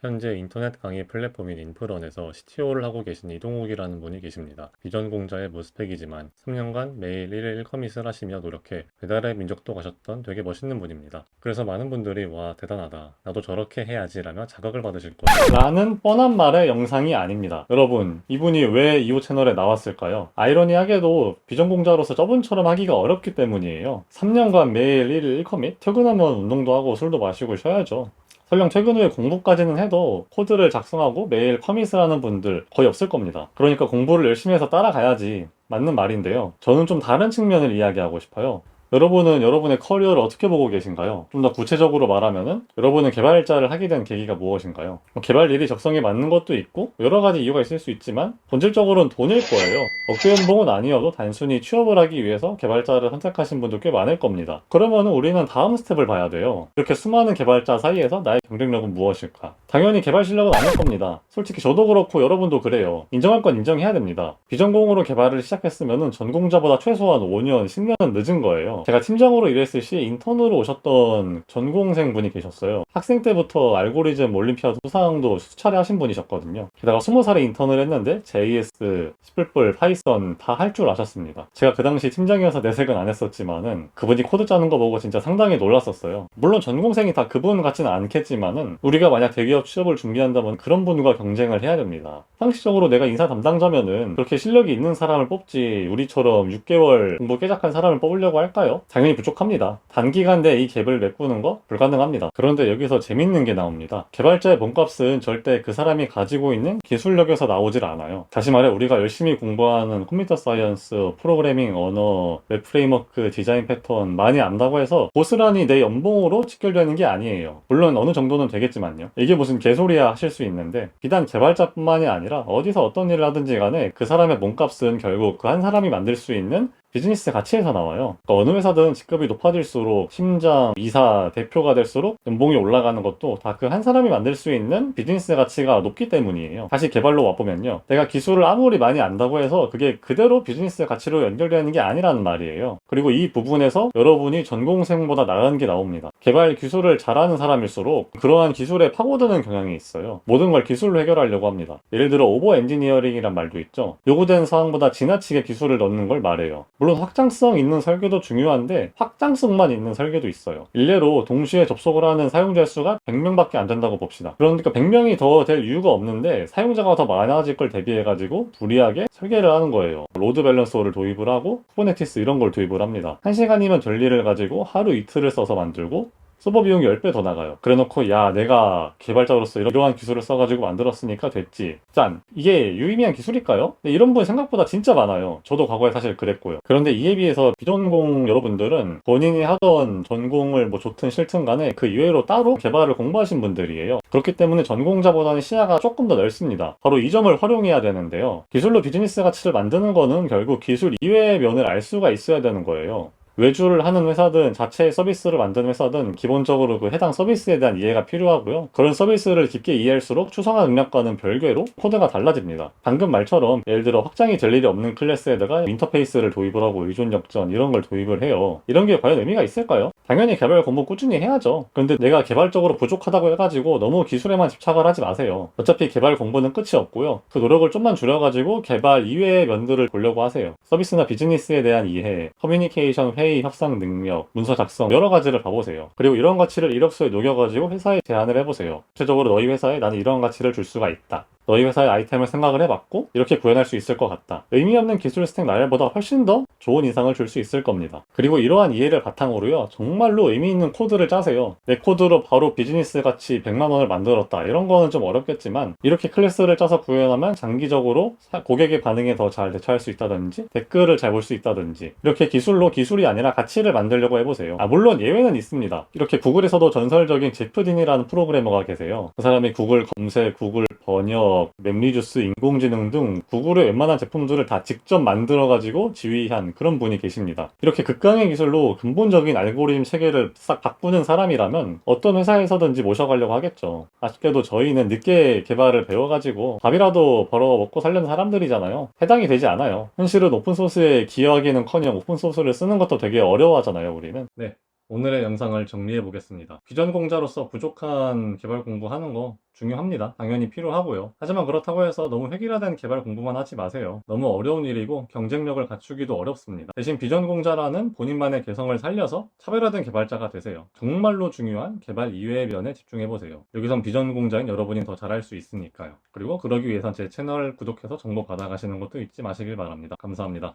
현재 인터넷 강의 플랫폼인 인프런에서 CTO를 하고 계신 이동욱이라는 분이 계십니다. 비전공자의 무스펙이지만 3년간 매일 1일 1커밋을 하시며 노력해 배달의 민족도 가셨던 되게 멋있는 분입니다. 그래서 많은 분들이 와 대단하다, 나도 저렇게 해야지 라며 자극을 받으실 거예요. 라는 뻔한 말의 영상이 아닙니다. 여러분, 이분이 왜 이호 채널에 나왔을까요? 아이러니하게도 비전공자로서 저분처럼 하기가 어렵기 때문이에요. 3년간 매일 1일 1커밋? 퇴근하면 운동도 하고 술도 마시고 쉬어야죠. 설령 퇴근 후에 공부까지는 해도 코드를 작성하고 매일 커밋을 하는 분들 거의 없을 겁니다. 그러니까 공부를 열심히 해서 따라가야지. 맞는 말인데요. 저는 좀 다른 측면을 이야기하고 싶어요. 여러분은 여러분의 커리어를 어떻게 보고 계신가요? 좀 더 구체적으로 말하면은 여러분은 개발자를 하게 된 계기가 무엇인가요? 개발 일이 적성에 맞는 것도 있고 여러 가지 이유가 있을 수 있지만 본질적으로는 돈일 거예요. 억대 연봉은 아니어도 단순히 취업을 하기 위해서 개발자를 선택하신 분도 꽤 많을 겁니다. 그러면은 우리는 다음 스텝을 봐야 돼요. 이렇게 수많은 개발자 사이에서 나의 경쟁력은 무엇일까? 당연히 개발 실력은 아닐 겁니다. 솔직히 저도 그렇고 여러분도 그래요. 인정할 건 인정해야 됩니다. 비전공으로 개발을 시작했으면은 전공자보다 최소한 5년, 10년은 늦은 거예요. 제가 팀장으로 일했을 시 인턴으로 오셨던 전공생 분이 계셨어요. 학생 때부터 알고리즘 올림피아드 수상도 수차례 하신 분이셨거든요. 게다가 20살에 인턴을 했는데 JS, C++, 파이썬 다 할 줄 아셨습니다. 제가 그 당시 팀장이어서 내색은 안 했었지만은 그분이 코드 짜는 거 보고 진짜 상당히 놀랐었어요. 물론 전공생이 다 그분 같지는 않겠지만은 우리가 만약 대기업 취업을 준비한다면 그런 분과 경쟁을 해야 됩니다. 상식적으로 내가 인사 담당자면은 그렇게 실력이 있는 사람을 뽑지 우리처럼 6개월 공부 깨작한 사람을 뽑으려고 할까요? 당연히 부족합니다. 단기간 내에 이 갭을 메꾸는 거 불가능합니다. 그런데 여기서 재밌는 게 나옵니다. 개발자의 몸값은 절대 그 사람이 가지고 있는 기술력에서 나오질 않아요. 다시 말해 우리가 열심히 공부하는 컴퓨터 사이언스, 프로그래밍 언어, 웹 프레임워크, 디자인 패턴 많이 안다고 해서 고스란히 내 연봉으로 직결되는 게 아니에요. 물론 어느 정도는 되겠지만요. 이게 무슨 개소리야 하실 수 있는데 비단 개발자뿐만이 아니라 어디서 어떤 일을 하든지 간에 그 사람의 몸값은 결국 그 한 사람이 만들 수 있는 비즈니스 가치에서 나와요. 그러니까 어느 회사든 직급이 높아질수록 팀장, 이사, 대표가 될수록 연봉이 올라가는 것도 다 그 한 사람이 만들 수 있는 비즈니스 가치가 높기 때문이에요. 다시 개발로 와보면요. 내가 기술을 아무리 많이 안다고 해서 그게 그대로 비즈니스 가치로 연결되는 게 아니라는 말이에요. 그리고 이 부분에서 여러분이 전공생보다 나은 게 나옵니다. 개발 기술을 잘하는 사람일수록 그러한 기술에 파고드는 경향이 있어요. 모든 걸 기술로 해결하려고 합니다. 예를 들어 오버 엔지니어링이란 말도 있죠. 요구된 사항보다 지나치게 기술을 넣는 걸 말해요. 물론 확장성 있는 설계도 중요한데 확장성만 있는 설계도 있어요. 일례로 동시에 접속을 하는 사용자 수가 100명밖에 안 된다고 봅시다. 그러니까 100명이 더 될 이유가 없는데 사용자가 더 많아질 걸 대비해가지고 무리하게 설계를 하는 거예요. 로드 밸런서를 도입을 하고 쿠버네티스 이런 걸 도입을 합니다. 1시간이면 될 일을 가지고 하루 이틀을 써서 만들고 서버 비용이 10배 더 나가요. 그래놓고 야 내가 개발자로서 이러한 기술을 써가지고 만들었으니까 됐지. 짠! 이게 유의미한 기술일까요? 근데 이런 분 생각보다 진짜 많아요. 저도 과거에 사실 그랬고요. 그런데 이에 비해서 비전공 여러분들은 본인이 하던 전공을 뭐 좋든 싫든 간에 그 이외로 따로 개발을 공부하신 분들이에요. 그렇기 때문에 전공자보다는 시야가 조금 더 넓습니다. 바로 이 점을 활용해야 되는데요. 기술로 비즈니스 가치를 만드는 거는 결국 기술 이외의 면을 알 수가 있어야 되는 거예요. 외주를 하는 회사든 자체 서비스를 만드는 회사든 기본적으로 그 해당 서비스에 대한 이해가 필요하고요. 그런 서비스를 깊게 이해할수록 추상화 능력과는 별개로 코드가 달라집니다. 방금 말처럼 예를 들어 확장이 될 일이 없는 클래스에다가 인터페이스를 도입을 하고 의존 역전 이런 걸 도입을 해요. 이런 게 과연 의미가 있을까요? 당연히 개발 공부 꾸준히 해야죠. 그런데 내가 개발적으로 부족하다고 해가지고 너무 기술에만 집착을 하지 마세요. 어차피 개발 공부는 끝이 없고요. 그 노력을 좀만 줄여가지고 개발 이외의 면들을 보려고 하세요. 서비스나 비즈니스에 대한 이해, 커뮤니케이션, 회의, 협상 능력, 문서 작성 여러 가지를 봐보세요. 그리고 이런 가치를 이력서에 녹여가지고 회사에 제안을 해보세요. 구체적으로 너희 회사에 나는 이런 가치를 줄 수가 있다. 너희 회사의 아이템을 생각을 해봤고 이렇게 구현할 수 있을 것 같다. 의미 없는 기술 스택 나열보다 훨씬 더 좋은 인상을 줄 수 있을 겁니다. 그리고 이러한 이해를 바탕으로요. 정말로 의미 있는 코드를 짜세요. 내 코드로 바로 비즈니스 가치 100만 원을 만들었다. 이런 거는 좀 어렵겠지만 이렇게 클래스를 짜서 구현하면 장기적으로 고객의 반응에 더 잘 대처할 수 있다든지 댓글을 잘 볼 수 있다든지 이렇게 기술로 기술이 아니라 가치를 만들려고 해보세요. 물론 예외는 있습니다. 이렇게 구글에서도 전설적인 제프 딘이라는 프로그래머가 계세요. 그 사람이 구글 검색, 구글 번역, 맵리주스, 인공지능 등 구글의 웬만한 제품들을 다 직접 만들어가지고 지휘한 그런 분이 계십니다. 이렇게 극강의 기술로 근본적인 알고리즘 체계를 싹 바꾸는 사람이라면 어떤 회사에서든지 모셔가려고 하겠죠. 아쉽게도 저희는 늦게 개발을 배워가지고 밥이라도 벌어 먹고 살려는 사람들이잖아요. 해당이 되지 않아요. 현실은 오픈소스에 기여하기는커녕 오픈소스를 쓰는 것도 되게 어려워하잖아요, 우리는. 네. 오늘의 영상을 정리해 보겠습니다. 비전 공자로서 부족한 개발 공부하는 거 중요합니다. 당연히 필요하고요. 하지만 그렇다고 해서 너무 획일화된 개발 공부만 하지 마세요. 너무 어려운 일이고 경쟁력을 갖추기도 어렵습니다. 대신 비전 공자라는 본인만의 개성을 살려서 차별화된 개발자가 되세요. 정말로 중요한 개발 이외의 면에 집중해 보세요. 여기선 비전 공자인 여러분이 더 잘할 수 있으니까요. 그리고 그러기 위해선 제 채널 구독해서 정보 받아가시는 것도 잊지 마시길 바랍니다. 감사합니다.